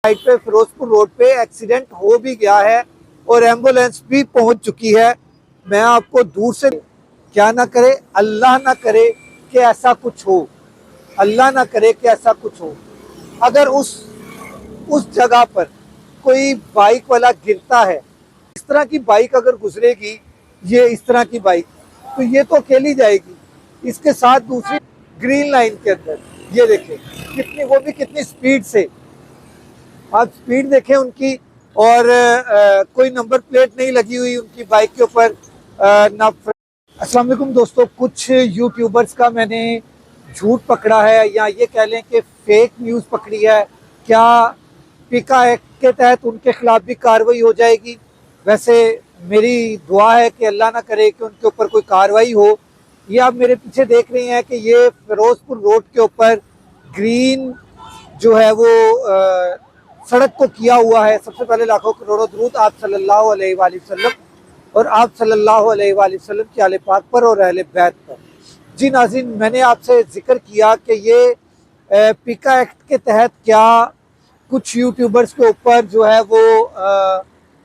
Side पे Firozpur road पे accident हो भी गया है और एम्बुलेंस भी पहुंच चुकी है। मैं आपको दूर से, क्या ना करे, अल्लाह ना करे कि ऐसा कुछ हो, अल्लाह ना करे कि ऐसा कुछ हो। अगर उस जगह पर कोई बाइक वाला गिरता है, इस तरह की बाइक अगर गुजरेगी, ये इस तरह की बाइक, तो ये तो अकेली जाएगी। इसके साथ दूसरी ग्रीन लाइन के अंदर ये देखें कितनी, वो भी कितनी स्पीड से, आप स्पीड देखें उनकी। और कोई नंबर प्लेट नहीं लगी हुई उनकी बाइक के ऊपर ना। अस्सलाम वालेकुम दोस्तों, कुछ यूट्यूबर्स का मैंने झूठ पकड़ा है, या ये कह लें कि फेक न्यूज़ पकड़ी है। क्या पीका एक्ट के तहत उनके खिलाफ भी कार्रवाई हो जाएगी? वैसे मेरी दुआ है कि अल्लाह ना करे कि उनके ऊपर कोई कार्रवाई हो। ये आप मेरे पीछे देख रहे हैं कि ये फिरोजपुर रोड के ऊपर ग्रीन जो है वो सड़क को किया हुआ है। सबसे पहले लाखों करोड़ों दरूद आप सल्लल्लाहु अलैहि वसल्लम और आप सल्लल्लाहु अलैहि वसल्लम के आले पाक पर और अहले बैत पर। जी नाज़रीन, मैंने आपसे जिक्र किया कि ये पीका एक्ट के तहत क्या कुछ यूट्यूबर्स के ऊपर जो है वो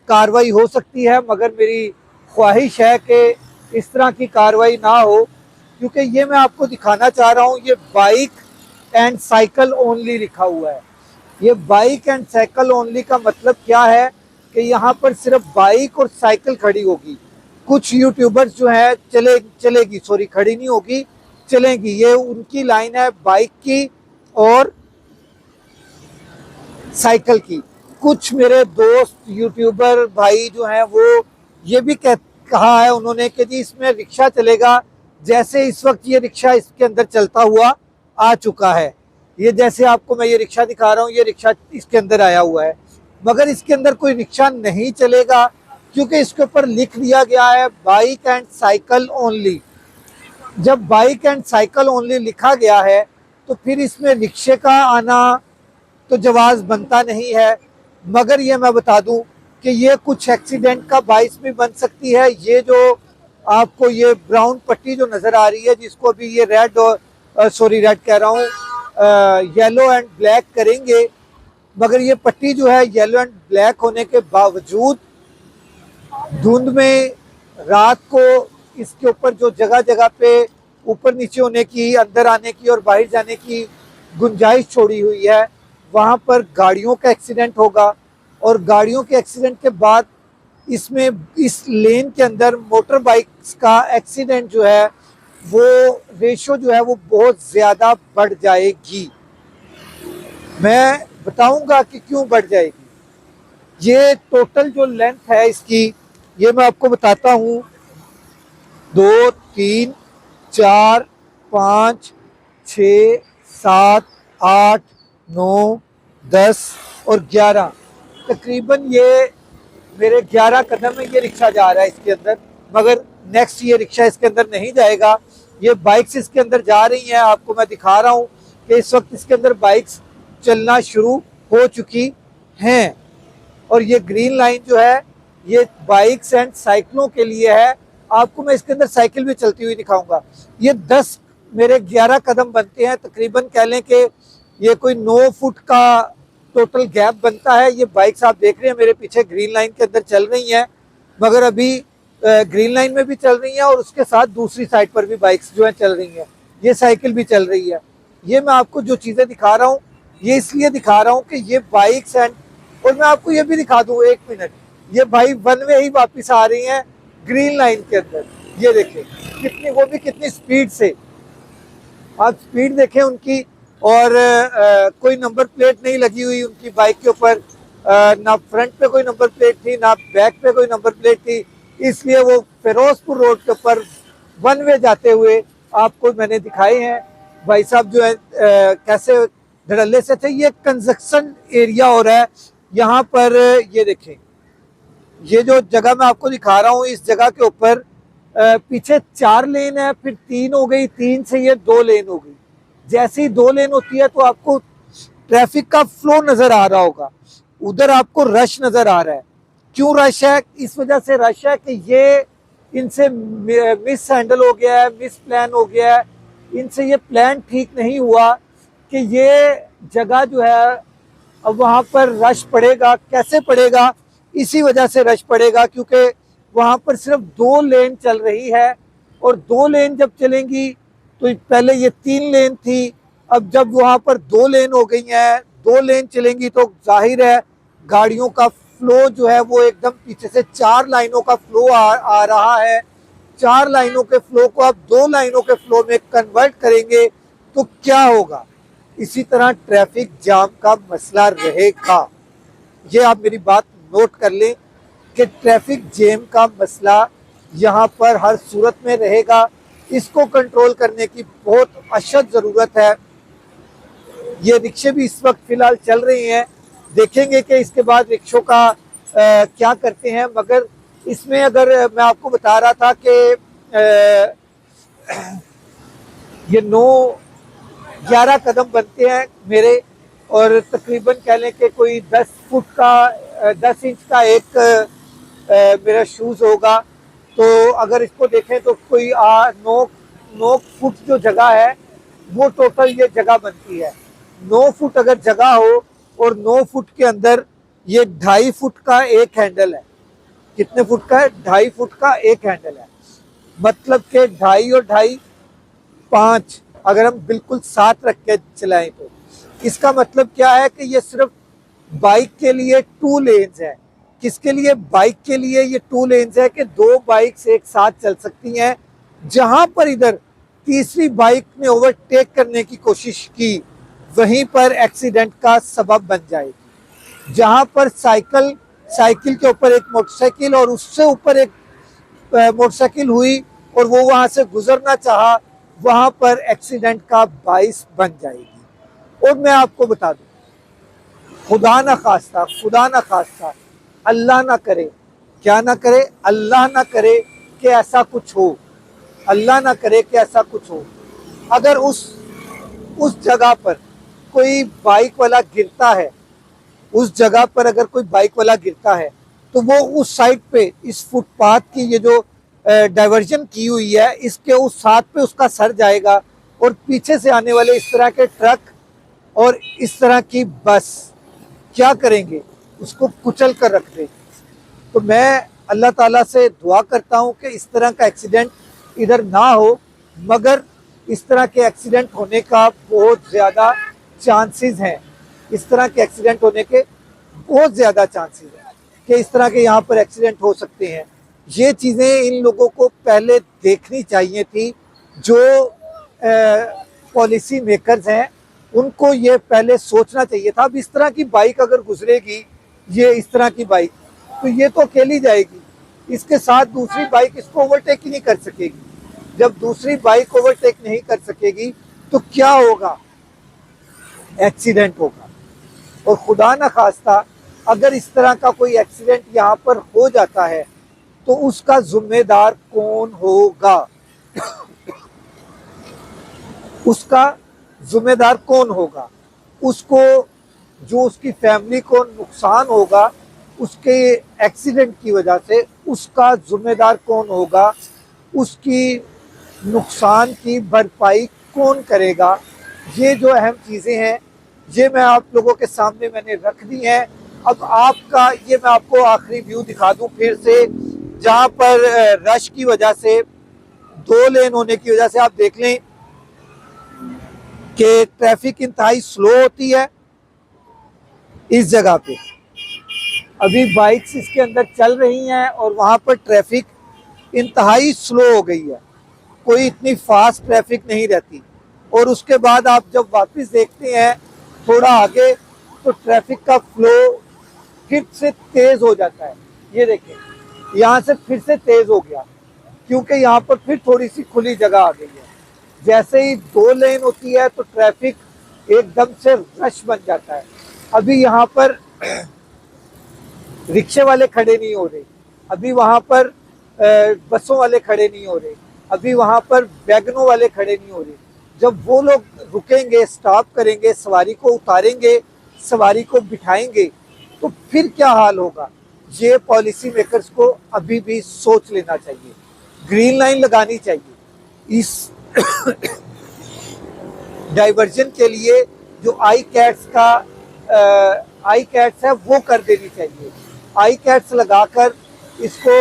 कार्रवाई हो सकती है, मगर मेरी ख्वाहिश है कि इस तरह की कार्रवाई ना हो, क्योंकि ये मैं आपको दिखाना चाह रहा हूँ। ये बाइक एंड साइकिल ओनली लिखा हुआ है। ये बाइक एंड साइकिल ओनली का मतलब क्या है कि यहाँ पर सिर्फ बाइक और साइकिल खड़ी होगी। कुछ यूट्यूबर्स जो है चलेगी, सॉरी, खड़ी नहीं होगी, चलेंगी। ये उनकी लाइन है, बाइक की और साइकिल की। कुछ मेरे दोस्त यूट्यूबर भाई जो हैं वो ये भी कहा है उन्होंने कि जी इसमें रिक्शा चलेगा। जैसे इस वक्त ये रिक्शा इसके अंदर चलता हुआ आ चुका है। ये जैसे आपको मैं ये रिक्शा दिखा रहा हूँ, ये रिक्शा इसके अंदर आया हुआ है, मगर इसके अंदर कोई रिक्शा नहीं चलेगा, क्योंकि इसके ऊपर लिख दिया गया है बाइक एंड साइकिल ओनली। जब बाइक एंड साइकिल ओनली लिखा गया है तो फिर इसमें रिक्शे का आना तो जवाज बनता नहीं है। मगर ये मैं बता दूं कि ये कुछ एक्सीडेंट का बाइस भी बन सकती है। ये जो आपको ये ब्राउन पट्टी जो नज़र आ रही है, जिसको अभी ये रेड और सॉरी रेड कह रहा हूँ, येलो एंड ब्लैक करेंगे, मगर ये पट्टी जो है येलो एंड ब्लैक होने के बावजूद धुंध में रात को इसके ऊपर जो जगह जगह पे ऊपर नीचे होने की, अंदर आने की और बाहर जाने की गुंजाइश छोड़ी हुई है, वहाँ पर गाड़ियों का एक्सीडेंट होगा। और गाड़ियों के एक्सीडेंट के बाद इसमें इस लेन के अंदर मोटर बाइक्स का एक्सीडेंट जो है वो रेशो जो है वो बहुत ज़्यादा बढ़ जाएगी। मैं बताऊंगा कि क्यों बढ़ जाएगी। ये टोटल जो लेंथ है इसकी, ये मैं आपको बताता हूँ। 2, 3, 4, 5, 6, 7, 8, 9, 10 और 11, तकरीबन ये मेरे 11 कदम में ये रिक्शा जा रहा है इसके अंदर। मगर नेक्स्ट ये रिक्शा इसके अंदर नहीं जाएगा। ये बाइक्स इसके अंदर जा रही हैं। आपको मैं दिखा रहा हूँ कि इस वक्त इसके अंदर बाइक्स चलना शुरू हो चुकी हैं। और ये ग्रीन लाइन जो है ये बाइक्स एंड साइकिलों के लिए है। आपको मैं इसके अंदर साइकिल भी चलती हुई दिखाऊंगा। ये 10 मेरे 11 कदम बनते हैं, तकरीबन कह लें कि ये कोई 9 फुट का टोटल गैप बनता है। ये बाइक्स आप देख रहे हैं मेरे पीछे ग्रीन लाइन के अंदर चल रही हैं, मगर अभी ग्रीन लाइन में भी चल रही हैं और उसके साथ दूसरी साइड पर भी बाइक्स जो है चल रही हैं। ये साइकिल भी चल रही है। ये मैं आपको जो चीज़ें दिखा रहा हूँ ये इसलिए दिखा रहा हूँ कि ये बाइक्स एंड, और मैं आपको ये भी दिखा दूँ, 1 मिनट, ये भाई वन वे ही वापस आ रही हैं ग्रीन लाइन के अंदर। ये देखें कितनी, वो भी कितनी स्पीड से, आप स्पीड देखें उनकी। और कोई नंबर प्लेट नहीं लगी हुई उनकी बाइक के ऊपर, ना फ्रंट पे कोई नंबर प्लेट थी, ना बैक पे कोई नंबर प्लेट थी। इसलिए वो फिरोजपुर रोड के ऊपर वन वे जाते हुए आपको मैंने दिखाए हैं। भाई साहब जो है कैसे धड़ल्ले से थे। ये कंस्ट्रक्शन एरिया हो रहा है यहाँ पर। ये देखें, ये जो जगह मैं आपको दिखा रहा हूँ, इस जगह के ऊपर पीछे 4 लेन है, फिर 3 हो गई, 3 से ये 2 लेन हो गई। जैसे ही 2 लेन होती है तो आपको ट्रैफिक का फ्लो नजर आ रहा होगा, उधर आपको रश नजर आ रहा है। क्यों रश है? इस वजह से रश है कि ये इनसे मिस हैंडल हो गया है, मिस प्लान हो गया है। इनसे ये प्लान ठीक नहीं हुआ कि ये जगह जो है अब वहाँ पर रश पड़ेगा, कैसे पड़ेगा? इसी वजह से रश पड़ेगा क्योंकि वहाँ पर सिर्फ 2 लेन चल रही है, और 2 लेन जब चलेंगी तो पहले ये 3 लेन थी, अब जब वहाँ पर 2 लेन हो गई हैं, 2 लेन चलेंगी तो जाहिर है गाड़ियों का फ्लो जो है वो एकदम पीछे से 4 लाइनों का फ्लो आ रहा है। 4 लाइनों के फ्लो को आप 2 लाइनों के फ्लो में कन्वर्ट करेंगे तो क्या होगा? इसी तरह ट्रैफिक जाम का मसला रहेगा। ये आप मेरी बात नोट कर लें कि ट्रैफिक जैम का मसला यहाँ पर हर सूरत में रहेगा। इसको कंट्रोल करने की बहुत अशद ज़रूरत है। ये रिक्शे भी इस वक्त फ़िलहाल चल रही हैं, देखेंगे कि इसके बाद रिक्शों का क्या करते हैं। मगर इसमें अगर मैं आपको बता रहा था कि ये 9-11 कदम बनते हैं मेरे, और तकरीबन कह लें कि कोई 10 फुट का 10 इंच का एक मेरा शूज़ होगा। तो अगर इसको देखें तो कोई 9 फुट जो जगह है वो टोटल ये जगह बनती है। 9 फुट अगर जगह हो और 9 फुट के अंदर ये 2.5 फुट का एक हैंडल है। कितने फुट का है? 2.5 फुट का एक हैंडल है। मतलब कि 2.5 और 2.5 5, अगर हम बिल्कुल साथ रख के चलाएं तो इसका मतलब क्या है कि ये सिर्फ बाइक के लिए 2 लेन्स है। किसके लिए? बाइक के लिए ये 2 लेन्स है कि 2 बाइक्स एक साथ चल सकती हैं। जहां पर इधर तीसरी बाइक ने ओवरटेक करने की कोशिश की, वहीं पर एक्सीडेंट का सबब बन जाएगी। जहां पर साइकिल के ऊपर एक मोटरसाइकिल और उससे ऊपर एक मोटरसाइकिल हुई और वो वहां से गुजरना चाहा, वहां पर एक्सीडेंट का बाइस बन जाएगी। और मैं आपको बता दूं, खुदा ना खास्ता अल्लाह ना करे, क्या ना करे? अल्लाह ना करे कि ऐसा कुछ हो, अल्लाह ना करे कि ऐसा कुछ हो। अगर उस जगह पर कोई बाइक वाला गिरता है, उस जगह पर अगर कोई बाइक वाला गिरता है तो वो उस साइड पे इस फुटपाथ की ये जो डाइवर्जन की हुई है, इसके उस साथ पे उसका सर जाएगा, और पीछे से आने वाले इस तरह के ट्रक और इस तरह की बस क्या करेंगे? उसको कुचल कर रख देंगे। तो मैं अल्लाह ताला से दुआ करता हूँ कि इस तरह का एक्सीडेंट इधर ना हो, मगर इस तरह के एक्सीडेंट होने का बहुत ज़्यादा चांसेस हैं। इस तरह के एक्सीडेंट होने के बहुत ज़्यादा चांसेस हैं कि इस तरह के यहाँ पर एक्सीडेंट हो सकते हैं। ये चीज़ें इन लोगों को पहले देखनी चाहिए थी। जो पॉलिसी मेकर्स हैं उनको ये पहले सोचना चाहिए था। अब इस तरह की बाइक अगर गुजरेगी, ये इस तरह की बाइक, तो ये तो अकेली जाएगी, इसके साथ दूसरी बाइक इसको ओवरटेक ही नहीं कर सकेगी। जब दूसरी बाइक ओवरटेक नहीं कर सकेगी तो क्या होगा? एक्सीडेंट होगा। और खुदा ना खास्ता अगर इस तरह का कोई एक्सीडेंट यहाँ पर हो जाता है तो उसका जिम्मेदार कौन होगा? उसका जिम्मेदार कौन होगा? उसको, जो उसकी फैमिली को नुकसान होगा उसके एक्सीडेंट की वजह से, उसका जिम्मेदार कौन होगा? उसकी नुकसान की भरपाई कौन करेगा? ये जो अहम चीज़ें हैं ये मैं आप लोगों के सामने मैंने रख दी हैं। अब आपका ये मैं आपको आखिरी व्यू दिखा दूं फिर से, जहाँ पर रश की वजह से, 2 लेन होने की वजह से आप देख लें कि ट्रैफिक इंतहाई स्लो होती है इस जगह पे। अभी बाइक्स इसके अंदर चल रही हैं और वहाँ पर ट्रैफिक इंतहाई स्लो हो गई है, कोई इतनी फास्ट ट्रैफिक नहीं रहती। और उसके बाद आप जब वापस देखते हैं थोड़ा आगे तो ट्रैफिक का फ्लो फिर से तेज हो जाता है। ये देखें, यहाँ से फिर से तेज हो गया क्योंकि यहाँ पर फिर थोड़ी सी खुली जगह आ गई है। जैसे ही 2 लेन होती है तो ट्रैफिक एकदम से रश बन जाता है। अभी यहाँ पर रिक्शे वाले खड़े नहीं हो रहे, अभी वहाँ पर बसों वाले खड़े नहीं हो रहे, अभी वहाँ पर वैगनों वाले खड़े नहीं हो रहे। जब वो लोग रुकेंगे, स्टॉप करेंगे, सवारी को उतारेंगे, सवारी को बिठाएंगे, तो फिर क्या हाल होगा? ये पॉलिसी मेकर्स को अभी भी सोच लेना चाहिए। ग्रीन लाइन लगानी चाहिए इस डाइवर्जन के लिए। जो आई कैट्स का आई कैट्स है वो कर देनी चाहिए। आई कैट्स लगाकर इसको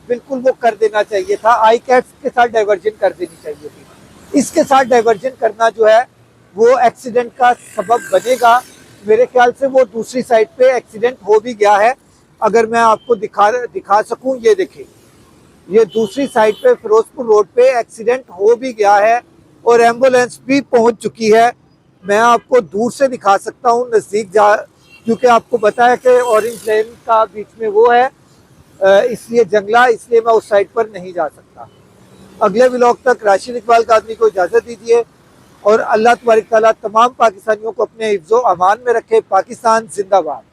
बिल्कुल वो कर देना चाहिए था, आई कैट्स के साथ डाइवर्जन कर देनी चाहिए थी। इसके साथ डाइवर्जन करना जो है वो एक्सीडेंट का सबब बनेगा। मेरे ख्याल से वो दूसरी साइड पे एक्सीडेंट हो भी गया है। अगर मैं आपको दिखा सकूं, ये देखिए, ये दूसरी साइड पे फिरोजपुर रोड पे एक्सीडेंट हो भी गया है और एम्बुलेंस भी पहुंच चुकी है। मैं आपको दूर से दिखा सकता हूं, नज़दीक जा, क्योंकि आपको पता है कि ऑरेंज लाइन का बीच में वो है, इसलिए जंगला, इसलिए मैं उस साइड पर नहीं जा सकता। अगले व्लॉग तक राशिद इकबाल कादरी को इजाज़त दीजिए और अल्लाह तबारक तआला तमाम पाकिस्तानियों को अपने हिफ्ज़ो अमान में रखे। पाकिस्तान जिंदाबाद।